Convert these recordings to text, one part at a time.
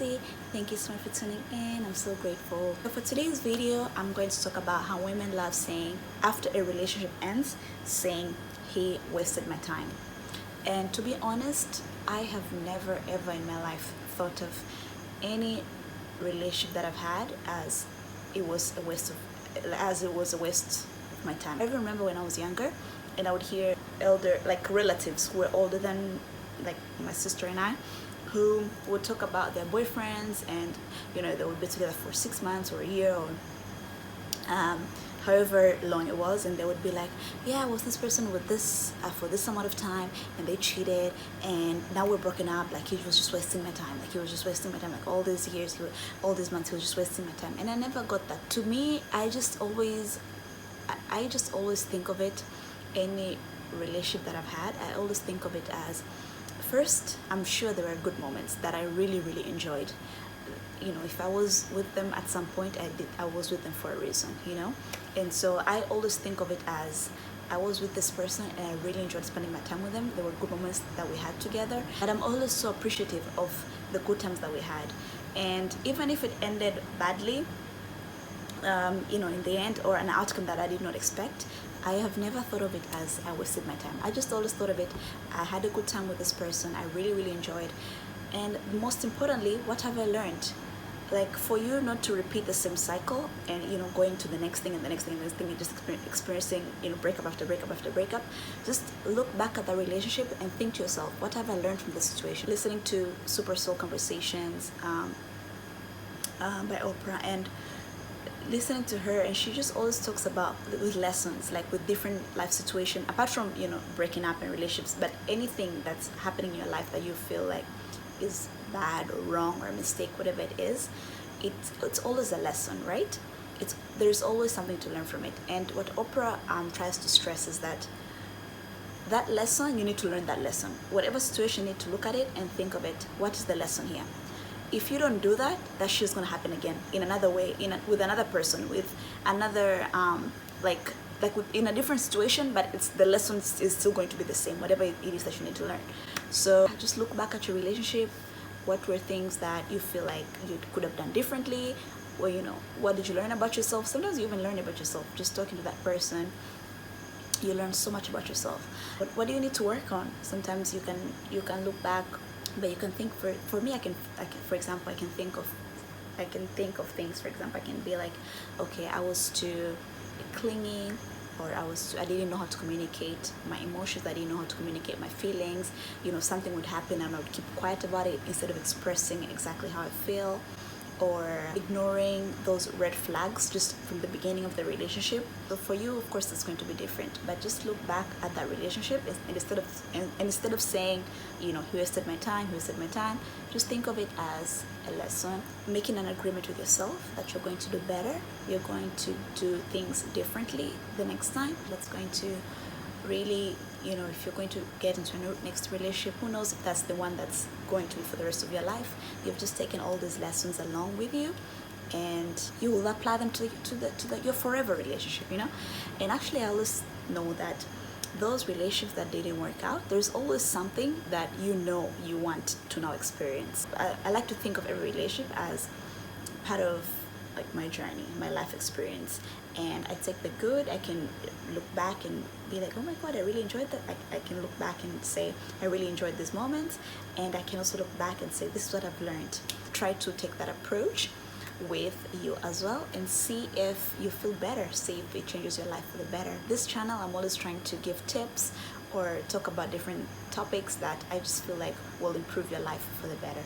Lindsay. Thank you so much for tuning in. I'm so grateful. So for today's video, I'm going to talk about how women love saying, after a relationship ends, saying, he wasted my time. And to be honest, I have never ever in my life thought of any relationship that I've had as it was a waste of my time. I remember when I was younger and I would hear relatives who were older than like my sister and I, who would talk about their boyfriends, and they would be together for 6 months or a year or however long it was, and they would be like, yeah, I was this person with this for this amount of time and they cheated and now we're broken up, like he was just wasting my time, like all these years, all these months he was just wasting my time. And I never got that. To me, I just always think of it, any relationship that I've had, I always think of it as, first, I'm sure there were good moments that I really enjoyed. If I was with them at some point, I was with them for a reason, and so I always think of it as, I was with this person and I really enjoyed spending my time with them. There were good moments that we had together, but I'm always so appreciative of the good times that we had. And even if it ended badly, in the end, or an outcome that I did not expect, I have never thought of it as I wasted my time. I just always thought of it, I had a good time with this person, I really enjoyed. And most importantly, what have I learned? Like, for you not to repeat the same cycle and going to the next thing and the next thing and the next thing, and just experiencing breakup after breakup after breakup, just look back at the relationship and think to yourself, what have I learned from this situation? Listening to Super Soul Conversations by Oprah, and listening to her, and she just always talks about with lessons, like with different life situation, apart from breaking up and relationships, but anything that's happening in your life that you feel like is bad or wrong or a mistake, whatever it is, it's always a lesson, right? There's always something to learn from it. And what Oprah tries to stress is that lesson, you need to learn that lesson. Whatever situation, you need to look at it and think of it, what is the lesson here? If you don't do that, that shit's gonna happen again in another way, with another person, with another in a different situation, but the lesson is still going to be the same, whatever it is that you need to learn. So just look back at your relationship. What were things that you feel like you could have done differently, or what did you learn about yourself? Sometimes you even learn about yourself just talking to that person. You learn so much about yourself. But what do you need to work on? Sometimes you can look back, but you can think, for me, I can for example, I can think of things. For example, I can be like, okay, I was too clingy, or I didn't know how to communicate my emotions, I didn't know how to communicate my feelings. Something would happen and I would keep quiet about it instead of expressing exactly how I feel, or ignoring those red flags just from the beginning of the relationship. So for you, of course, it's going to be different, but just look back at that relationship, and instead of saying, he wasted my time, just think of it as a lesson, making an agreement with yourself that you're going to do better, you're going to do things differently the next time. That's going to really, if you're going to get into a next relationship, who knows if that's the one that's going to be for the rest of your life. You've just taken all these lessons along with you, and you will apply them to your forever relationship, And actually, I always know that those relationships that didn't work out, there's always something that you want to now experience. I like to think of every relationship as part of like my journey, my life experience, and I take the good. I can look back and be like, oh my god, I really enjoyed that. I can look back and say, I really enjoyed these moments, and I can also look back and say, this is what I've learned. Try to take that approach with you as well, and see if you feel better, see if it changes your life for the better. This channel, I'm always trying to give tips or talk about different topics that I just feel like will improve your life for the better.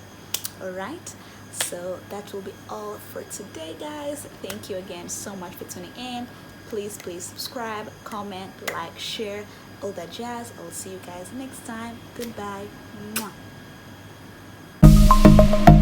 All right, so that will be all for today, guys. Thank you again so much for tuning in. Please subscribe, comment, like, share, all that jazz. I'll see you guys next time. Goodbye. Mwah.